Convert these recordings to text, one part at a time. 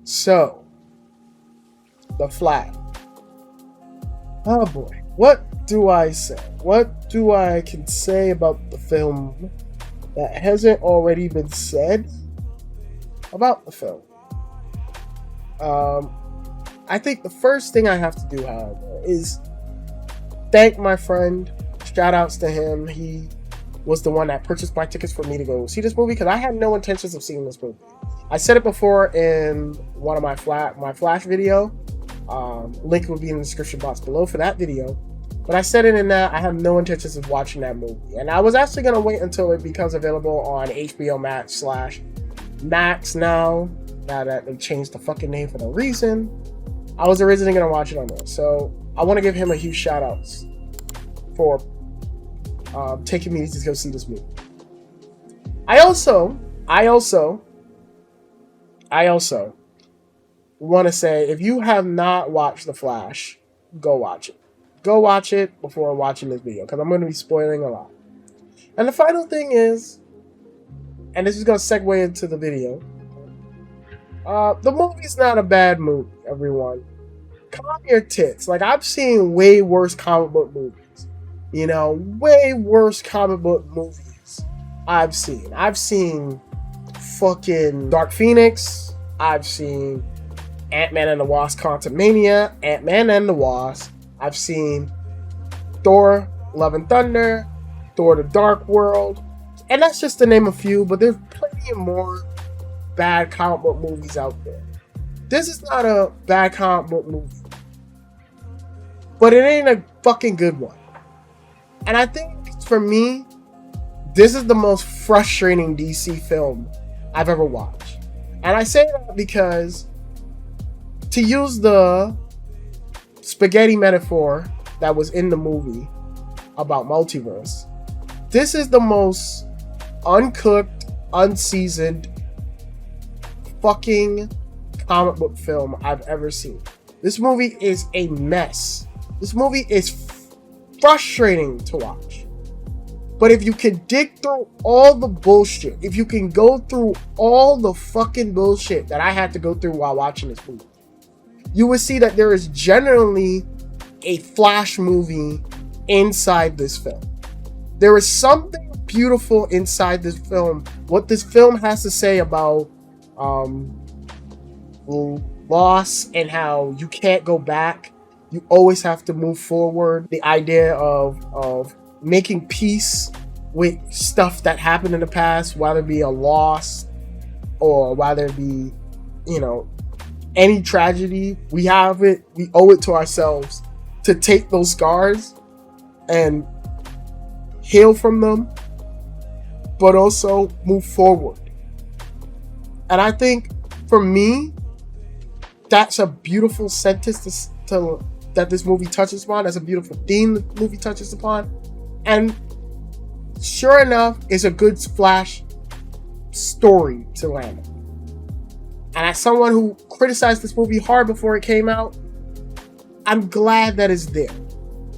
So, The Flash. Oh boy. What do I say? What do I can say about the film that hasn't already been said about the film? I think the first thing I have to do, however, is thank my friend. Shout outs to him. He was the one that purchased my tickets for me to go see this movie because I had no intentions of seeing this movie. I said it before in one of my Flash video. Link will be in the description box below for that video. But I said it in that I have no intentions of watching that movie. And I was actually going to wait until it becomes available on HBO Max / Max now that they changed the fucking name for no reason. I was originally going to watch it on there. So I want to give him a huge shout out for taking me to go see this movie. I also want to say, if you have not watched The Flash, go watch it. Go watch it before watching this video, because I'm going to be spoiling a lot. And the final thing is, and this is going to segue into the video, the movie's not a bad movie, everyone. Calm your tits. Like, I've seen way worse comic book movies. You know, way worse comic book movies I've seen. I've seen fucking Dark Phoenix. I've seen Ant-Man and the Wasp Quantumania, Ant-Man and the Wasp. I've seen Thor, Love and Thunder, Thor the Dark World. And that's just to name a few, but there's plenty of more bad comic book movies out there. This is not a bad comic book movie, but it ain't a fucking good one. And I think, for me, this is the most frustrating DC film I've ever watched. And I say that because, to use the spaghetti metaphor that was in the movie about multiverse, this is the most uncooked, unseasoned fucking comic book film I've ever seen. This movie is a mess. This movie is frustrating to watch. But if you can dig through all the bullshit, if you can go through all the fucking bullshit that I had to go through while watching this movie, you will see that there is generally a Flash movie inside this film. There is something beautiful inside this film. What this film has to say about loss and how you can't go back. You always have to move forward. The idea of making peace with stuff that happened in the past, whether it be a loss or whether it be, you know, any tragedy. We owe it to ourselves to take those scars and heal from them, but also move forward. And I think, for me, that's a beautiful sentence that this movie touches upon. That's a beautiful theme the movie touches upon. And sure enough, it's a good Flash story to land on. And as someone who criticized this movie hard before it came out, I'm glad that it's there.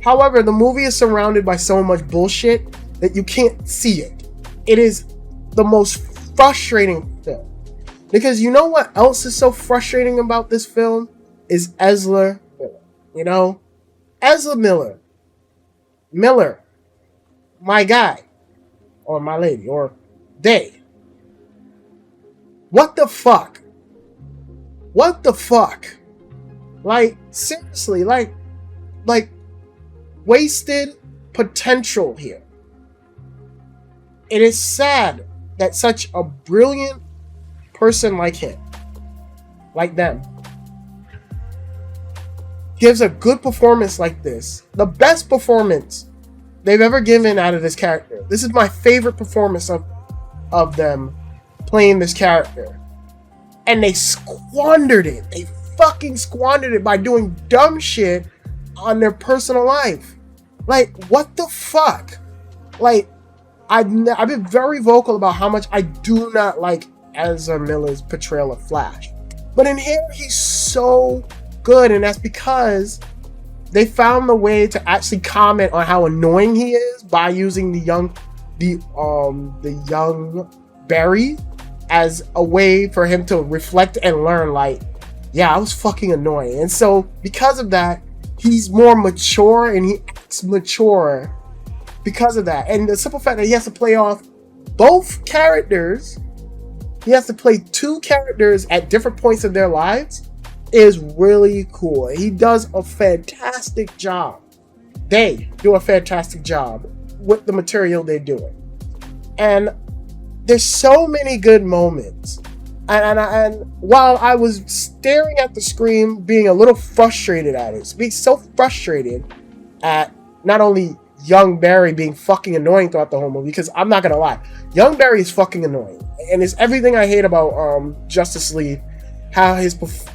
However, the movie is surrounded by so much bullshit that you can't see it. It is the most frustrating film. Because you know what else is so frustrating about this film? Is Ezra Miller. You know? Ezra Miller. My guy. Or my lady. Or they. What the fuck? What the fuck? Like, seriously, like wasted potential here. It is sad that such a brilliant person like him, like them, gives a good performance like this. The best performance they've ever given out of this character. This is my favorite performance of them playing this character. And they squandered it. They fucking squandered it by doing dumb shit on their personal life. Like, what the fuck? Like, I've been very vocal about how much I do not like Ezra Miller's portrayal of Flash. But in here, he's so good, and that's because they found the way to actually comment on how annoying he is by using the young Barry as a way for him to reflect and learn, like, yeah, I was fucking annoying. And so because of that, he's more mature and he acts mature because of that. And the simple fact that he has to play off both characters, he has to play two characters at different points in their lives, is really cool. He does a fantastic job. They do a fantastic job with the material they're doing. And there's so many good moments. And while I was staring at the screen, being a little frustrated at it, being so frustrated at not only young Barry being fucking annoying throughout the whole movie, because I'm not gonna lie, young Barry is fucking annoying, and it's everything I hate about Justice League, how his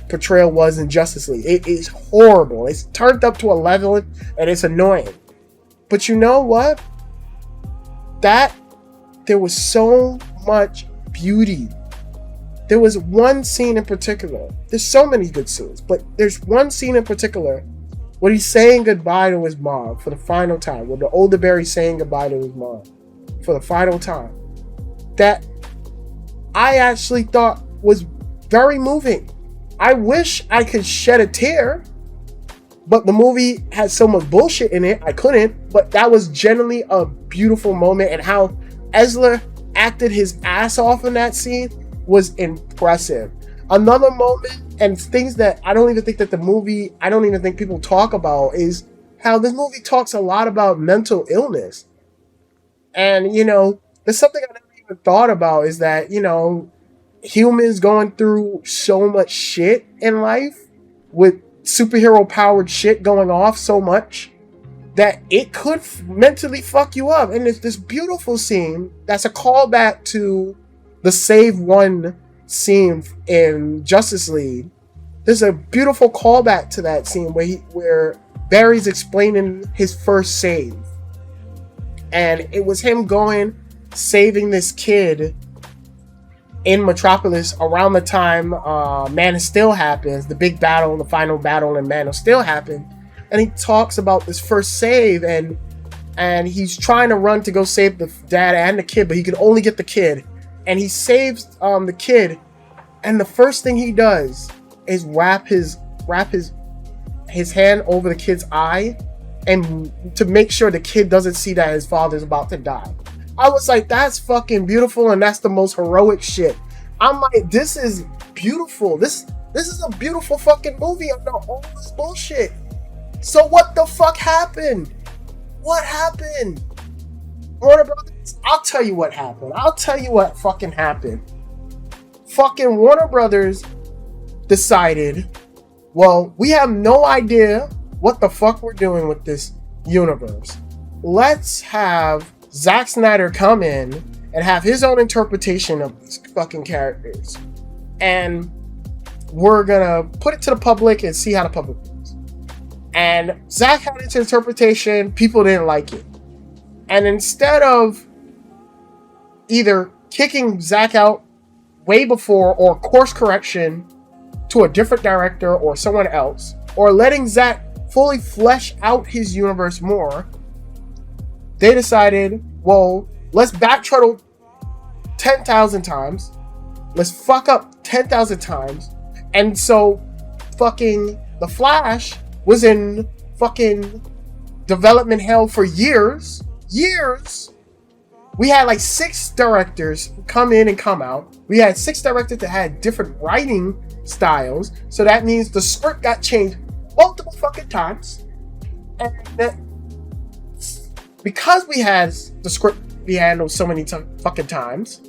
portrayal was in Justice League. It is horrible. It's turned up to 11, and it's annoying. But you know what? There was so much beauty. There was one scene in particular. There's so many good scenes, but there's one scene in particular when he's saying goodbye to his mom for the final time, when the older Barry's saying goodbye to his mom for the final time, that I actually thought was very moving. I wish I could shed a tear, but the movie had so much bullshit in it, I couldn't. But that was genuinely a beautiful moment, and how Ezra acted his ass off in that scene was impressive. Another moment, and things that I don't even think people talk about, is how this movie talks a lot about mental illness. And, there's something I never even thought about, is that, humans going through so much shit in life, with superhero powered shit going off so much, that it could mentally fuck you up. And it's this beautiful scene that's a callback to the Save One scene in Justice League. There's a beautiful callback to that scene where Barry's explaining his first save. And it was him saving this kid in Metropolis around the time Man of Steel happens, the big battle, the final battle in Man of Steel happened. And he talks about this first save, and he's trying to run to go save the dad and the kid, but he can only get the kid. And he saves the kid, and the first thing he does is wrap his hand over the kid's eye, and to make sure the kid doesn't see that his father's about to die. I was like, that's fucking beautiful, and that's the most heroic shit. I'm like, this is beautiful. This is a beautiful fucking movie under all this bullshit. So what the fuck happened? What happened? Warner Brothers, I'll tell you what happened. I'll tell you what fucking happened. Fucking Warner Brothers decided, well, we have no idea what the fuck we're doing with this universe. Let's have Zack Snyder come in and have his own interpretation of these fucking characters. And we're gonna put it to the public and see how the public feels. And Zack had his interpretation, people didn't like it. And instead of either kicking Zack out way before, or course correction to a different director or someone else, or letting Zack fully flesh out his universe more, they decided, well, let's backtrack 10,000 times. Let's fuck up 10,000 times. And so fucking The Flash was in fucking development hell for years. We had like 6 directors come in and come out. We had 6 directors that had different writing styles. So that means the script got changed multiple fucking times. And because we had the script be handled so many fucking times,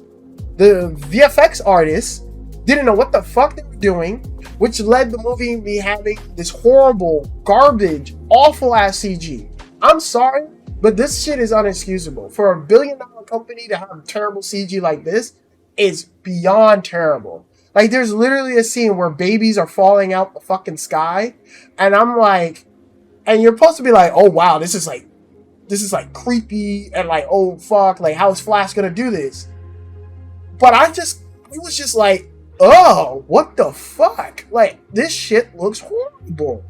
the VFX artists didn't know what the fuck they were doing, which led the movie to be having this horrible, garbage, awful ass CG. I'm sorry, but this shit is unexcusable. For a $1 billion company to have terrible CG like this is beyond terrible. Like, there's literally a scene where babies are falling out the fucking sky, and I'm like, and you're supposed to be like, oh wow, this is like creepy, and like, oh fuck, like how is Flash gonna do this? But it was just like, oh, what the fuck? Like, this shit looks horrible.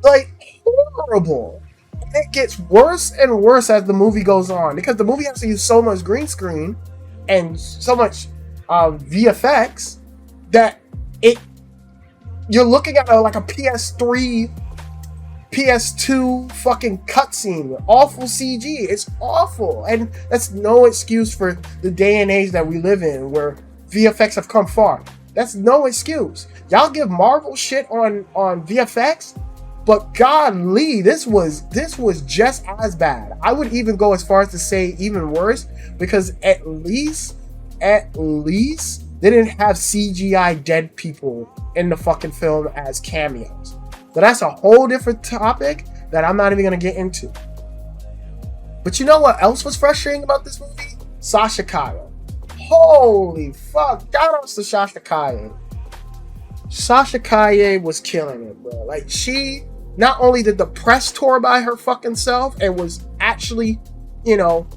Like, horrible. And it gets worse and worse as the movie goes on, because the movie has to use so much green screen and so much VFX that You're looking at like a PS3, PS2 fucking cutscene. Awful CG. It's awful. And that's no excuse for the day and age that we live in where VFX have come far. That's no excuse. Y'all give Marvel shit on VFX, but golly, this was just as bad. I would even go as far as to say even worse, because at least they didn't have CGI dead people in the fucking film as cameos. But that's a whole different topic that I'm not even gonna get into. But you know what else was frustrating about this movie? Sasha Calle. Holy fuck! Shout outs to Sasha Calle. Sasha Calle was killing it, bro. Like, she not only did the press tour by her fucking self and was actually, you know,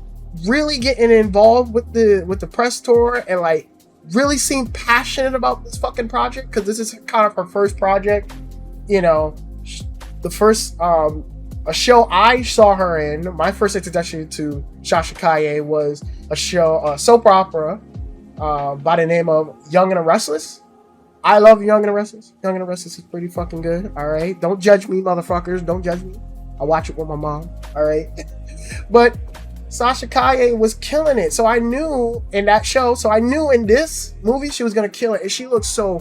really getting involved with the press tour and like really seemed passionate about this fucking project, because this is kind of her first project. You know, the first a show I saw her in, my first introduction to Sasha Calle was a soap opera by the name of Young and the Restless. I love Young and the Restless. Young and the Restless is pretty fucking good. All right, don't judge me, motherfuckers. Don't judge me. I watch it with my mom. All right, but Sasha Calle was killing it. So I knew in that show. So I knew in this movie she was gonna kill it. And she looked so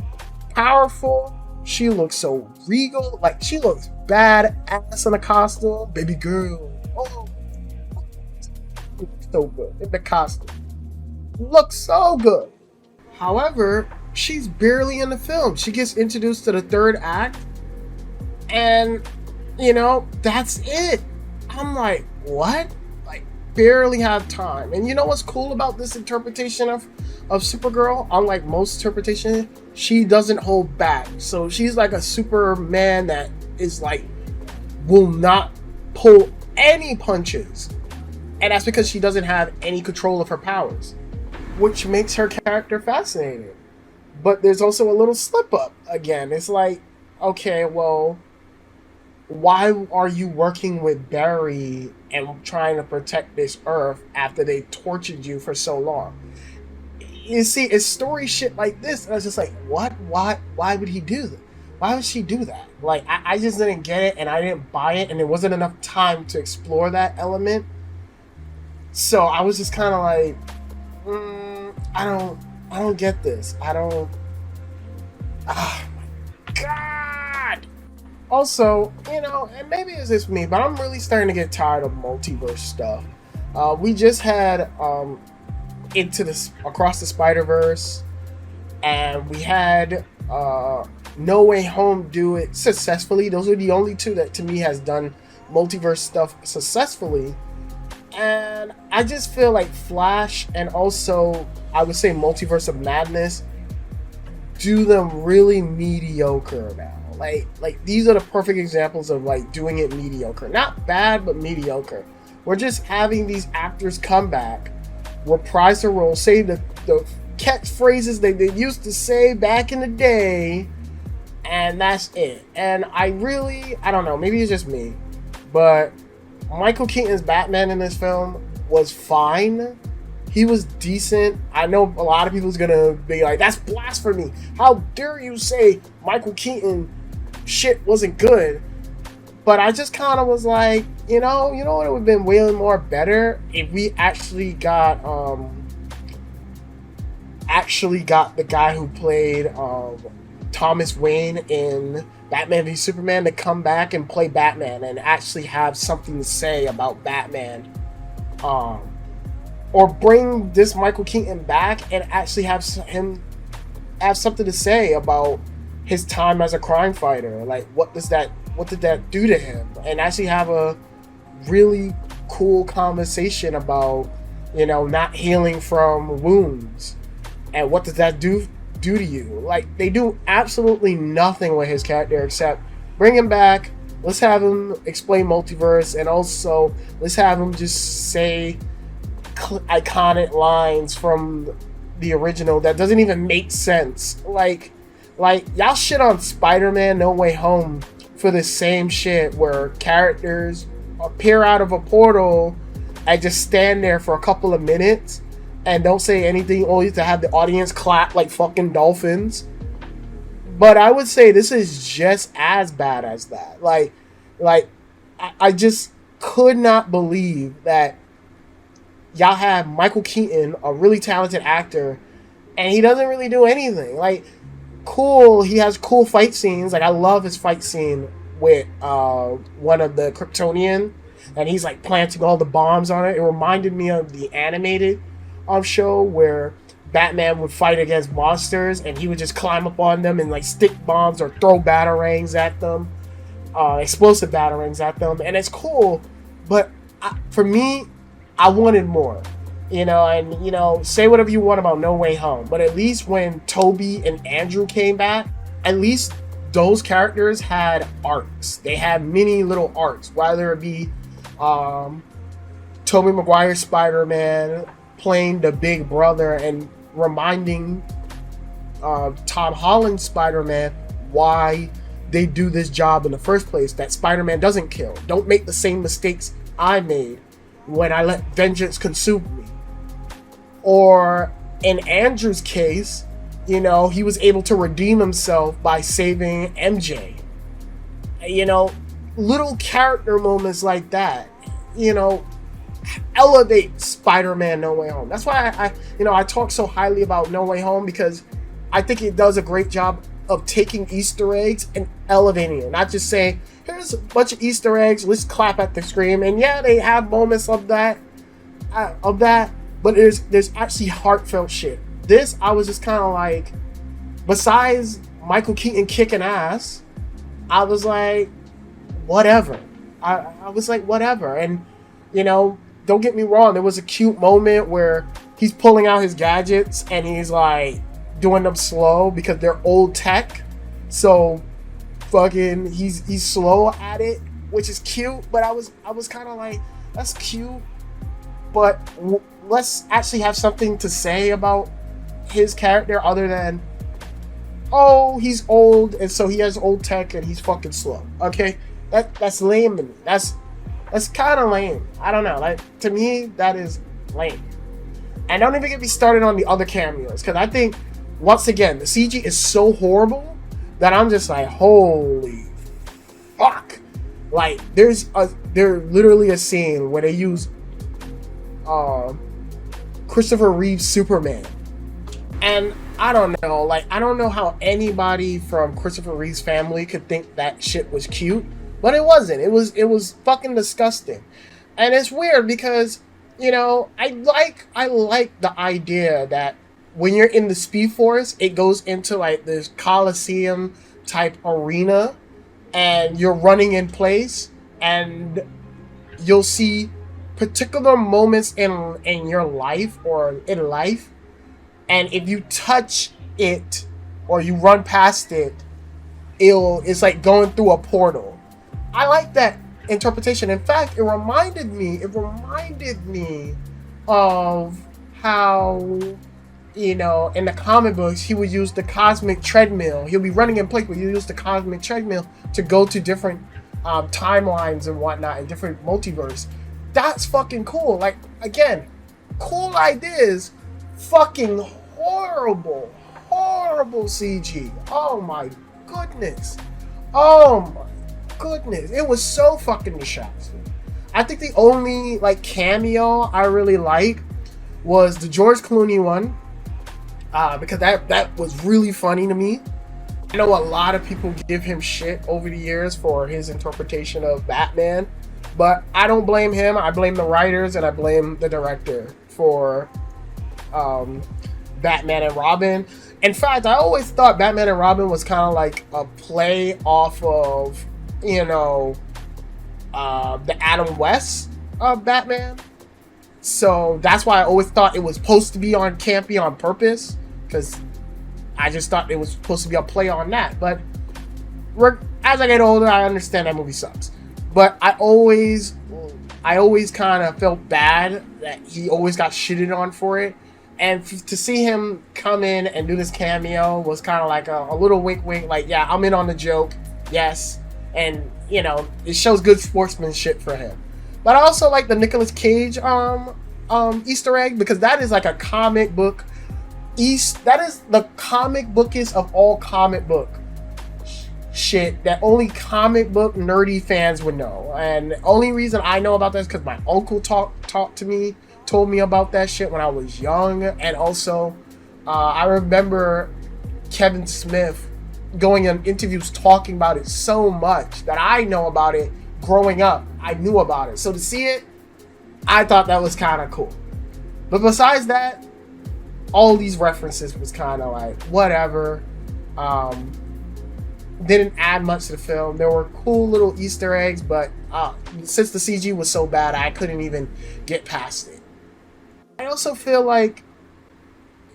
powerful. She looks so regal. Like, she looks badass in a costume. Baby girl. Oh, so good in the costume. Looks so good. However, she's barely in the film. She gets introduced to the third act, and, you know, that's it. I'm like, what? Like, barely have time. And you know what's cool about this interpretation of Supergirl? Unlike most interpretations, she doesn't hold back. So she's like a Superman that is like, will not pull any punches. And that's because she doesn't have any control of her powers, which makes her character fascinating. But there's also a little slip up again. It's like, okay, well, why are you working with Barry and trying to protect this Earth after they tortured you for so long? You see, it's story shit like this, and I was just like, what? Why would he do that? Why would she do that? Like, I just didn't get it, and I didn't buy it, and there wasn't enough time to explore that element. So I was just kind of like, I don't get this. Oh my god. Also, you know, and maybe it's just me, but I'm really starting to get tired of multiverse stuff. We just had Across the Spider-Verse, and we had No Way Home do it successfully. Those are the only two that to me has done multiverse stuff successfully. And I just feel like Flash and also I would say Multiverse of Madness do them really mediocre now. Like these are the perfect examples of like doing it mediocre. Not bad, but mediocre. We're just having these actors come back, reprise their role, say the catchphrases they used to say back in the day, and that's it. And I don't know, maybe it's just me, but Michael Keaton's Batman in this film was fine. He was decent. I know a lot of people's gonna be like, that's blasphemy. How dare you say Michael Keaton shit wasn't good? But I just kind of was like, you know what, it would have been way more better if we actually got the guy who played Thomas Wayne in Batman v Superman to come back and play Batman and actually have something to say about Batman, or bring this Michael Keaton back and actually have him have something to say about his time as a crime fighter. Like, what did that do to him? And actually have a really cool conversation about, you know, not healing from wounds, and what does that do to you? Like, they do absolutely nothing with his character except bring him back, let's have him explain multiverse, and also let's have him just say iconic lines from the original that doesn't even make sense. Like y'all shit on Spider-Man No Way Home for the same shit, where characters appear out of a portal and just stand there for a couple of minutes and don't say anything, only to have the audience clap like fucking dolphins. But I would say this is just as bad as that. Like I just could not believe that y'all have Michael Keaton, a really talented actor, and he doesn't really do anything. Like, cool, he has cool fight scenes. Like, I love his fight scene with one of the Kryptonian, and he's like planting all the bombs on it. It reminded me of the animated show where Batman would fight against monsters, and he would just climb up on them and like stick bombs or throw batarangs at them, explosive batarangs at them, and it's cool. But for me, I wanted more, and say whatever you want about No Way Home, but at least when Toby and Andrew came back, at least those characters had arcs. They had many little arcs, whether it be Tobey Maguire's Spider-Man playing the big brother and reminding Tom Holland's Spider-Man why they do this job in the first place, that Spider-Man doesn't kill. Don't make the same mistakes I made when I let vengeance consume me. Or in Andrew's case, he was able to redeem himself by saving MJ. Little character moments like that, elevate Spider-Man No Way Home. That's why I talk so highly about No Way Home, because I think it does a great job of taking Easter eggs and elevating it. Not just saying, here's a bunch of Easter eggs, let's clap at the screen. And yeah, they have moments of that, but there's actually heartfelt shit. This, I was just kind of like, besides Michael Keaton kicking ass, I was like, whatever. I was like, whatever. And, don't get me wrong, there was a cute moment where he's pulling out his gadgets and he's like doing them slow because they're old tech. So fucking he's slow at it, which is cute, but I was kind of like, that's cute, but let's actually have something to say about his character other than, oh, he's old and so he has old tech and he's fucking slow. Okay, that's lame to me. That's kind of lame. I don't know. Like, to me, that is lame. And don't even get me started on the other cameos, because I think, once again, the CG is so horrible that I'm just like, holy fuck. Like, there's literally a scene where they use Christopher Reeve's Superman. And I don't know. Like, I don't know how anybody from Christopher Reeve's family could think that shit was cute. But it wasn't. It was fucking disgusting. And it's weird because, I like the idea that when you're in the Speed Force, it goes into like this Coliseum type arena and you're running in place and you'll see particular moments in your life or in life, and if you touch it or you run past it, it's like going through a portal. I like that interpretation. In fact, it reminded me of how, in the comic books, he would use the cosmic treadmill. He'll be running in place, but he'll use the cosmic treadmill to go to different timelines and whatnot, and different multiverse. That's fucking cool. Like, again, cool ideas, fucking horrible CG. Oh my goodness. It was so fucking distracting. I think the only cameo I really like was the George Clooney one, because that was really funny to me. I know a lot of people give him shit over the years for his interpretation of Batman, but I don't blame him. I blame the writers and I blame the director for Batman and Robin. In fact, I always thought Batman and Robin was kind of like a play off of the Adam West of Batman. So that's why I always thought it was supposed to be on campy on purpose, because I just thought it was supposed to be a play on that. But as I get older, I understand that movie sucks. But I always kind of felt bad that he always got shitted on for it. And to see him come in and do this cameo was kind of like a little wink wink, like, yeah, I'm in on the joke. Yes. And, it shows good sportsmanship for him. But I also like the Nicolas Cage Easter egg, because that is like a comic book. That is the comic bookest of all comic book shit that only comic book nerdy fans would know. And the only reason I know about this because my uncle talked to me, told me about that shit when I was young. And also, I remember Kevin Smith going in interviews talking about it so much that I know about it growing up. I knew about it. So to see it, I thought that was kind of cool. But besides that, all these references was kind of like, whatever. Didn't add much to the film. There were cool little Easter eggs, but since the CG was so bad, I couldn't even get past it. I also feel like,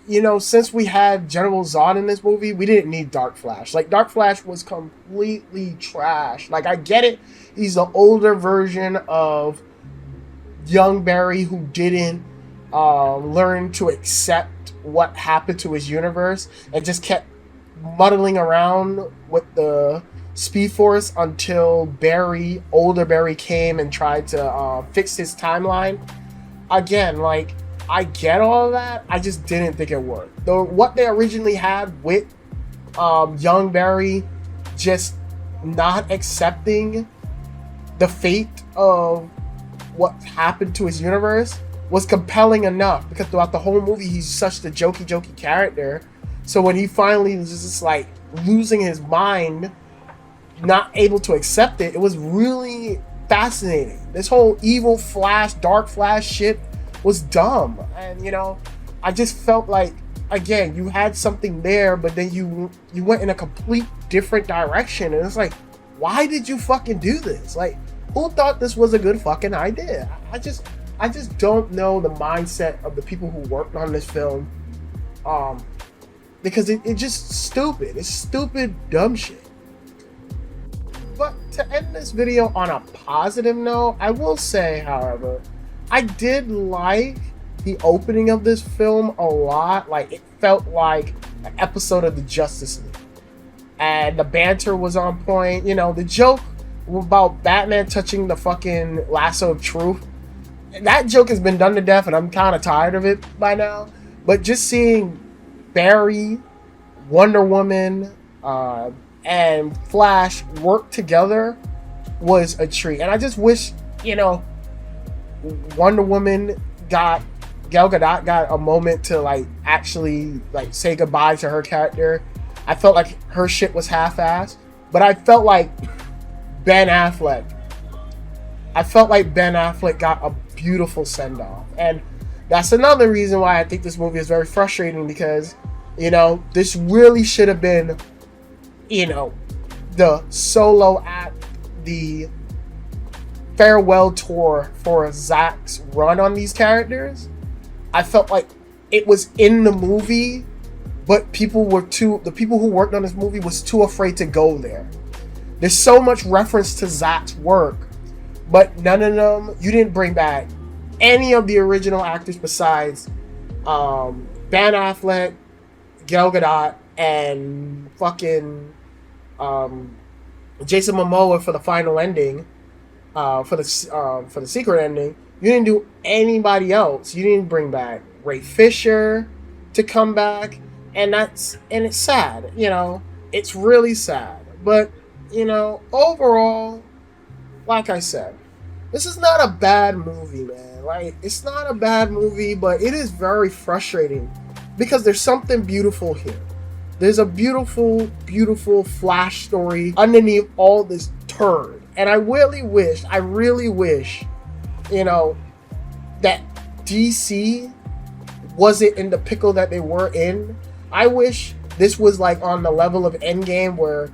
you know, since we had General Zod in this movie, we didn't need Dark Flash. Like, Dark Flash was completely trash. Like, I get it. He's the older version of young Barry who didn't learn to accept what happened to his universe and just kept muddling around with the Speed Force until older Barry came and tried to fix his timeline. Again, like, I get all of that. I just didn't think it worked. Though what they originally had with young Barry just not accepting the fate of what happened to his universe was compelling enough, because throughout the whole movie he's such the jokey character. So when he finally was just like losing his mind, not able to accept it, it was really fascinating. This whole evil Flash, Dark Flash shit was dumb. And, you know, I just felt like, again, you had something there, but then you went in a complete different direction. And it's like, why did you fucking do this? Like, who thought this was a good fucking idea? I just don't know the mindset of the people who worked on this film. Because it's just stupid. It's stupid, dumb shit. But to end this video on a positive note, I will say, however, I did like the opening of this film a lot. Like, it felt like an episode of the Justice League. And the banter was on point. You know, the joke about Batman touching the fucking lasso of truth, that joke has been done to death, and I'm kind of tired of it by now. But just seeing Barry, Wonder Woman, and Flash work together was a treat. And I just wish, you know, Wonder Woman Gal Gadot got a moment to like actually like say goodbye to her character. I felt like her shit was half-assed, but I felt like Ben Affleck got a beautiful send-off. And that's another reason why I think this movie is very frustrating, because, you know, this really should have been, you know, the solo act, the farewell tour for Zack's run on these characters. I felt like it was in the movie, but the people who worked on this movie was too afraid to go there. There's so much reference to Zack's work, but none of them, you didn't bring back any of the original actors besides Ben Affleck, Gal Gadot, and fucking Jason Momoa for the final ending, for the secret ending. You didn't do anybody else. You didn't bring back Ray Fisher to come back, and it's sad. You know, it's really sad. But, you know, overall, like I said, this is not a bad movie, man. Like, it's not a bad movie, but it is very frustrating because there's something beautiful here. There's a beautiful, beautiful Flash story underneath all this turd. And I really wish, you know, that DC wasn't in the pickle that they were in. I wish this was like on the level of Endgame, where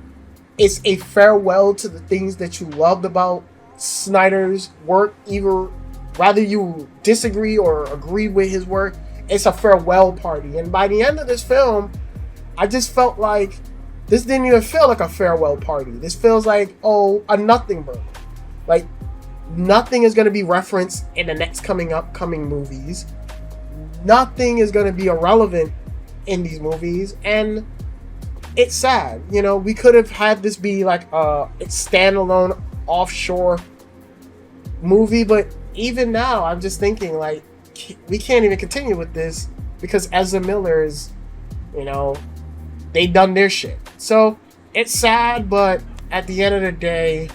it's a farewell to the things that you loved about Snyder's work, either whether you disagree or agree with his work. It's a farewell party. And by the end of this film, I just felt like this didn't even feel like a farewell party. This feels like, a nothing burger. Like, nothing is going to be referenced in the next upcoming movies. Nothing is going to be irrelevant in these movies. And it's sad. You know, we could have had this be like a standalone offshore movie, but even now I'm just thinking, like, we can't even continue with this because Ezra Miller is, you know, they done their shit. So It's sad, but at the end of the day,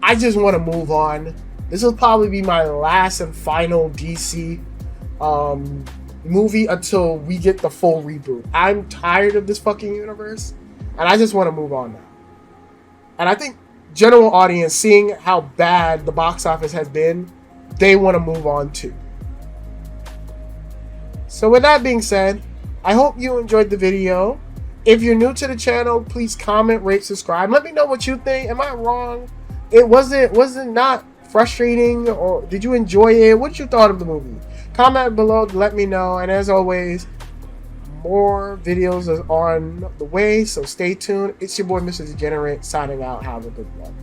I just want to move on. This will probably be my last and final DC movie until we get the full reboot. I'm tired of this fucking universe, and I just want to move on now. And I think general audience, seeing how bad the box office has been, they want to move on too. So with that being said, I hope you enjoyed the video. If you're new to the channel, please comment, rate, subscribe. Let me know what you think. Am I wrong? It wasn't not frustrating, or did you enjoy it? What you thought of the movie? Comment below to let me know. And as always, more videos are on the way, so stay tuned. It's your boy, Mr. Degenerate, signing out. Have a good one.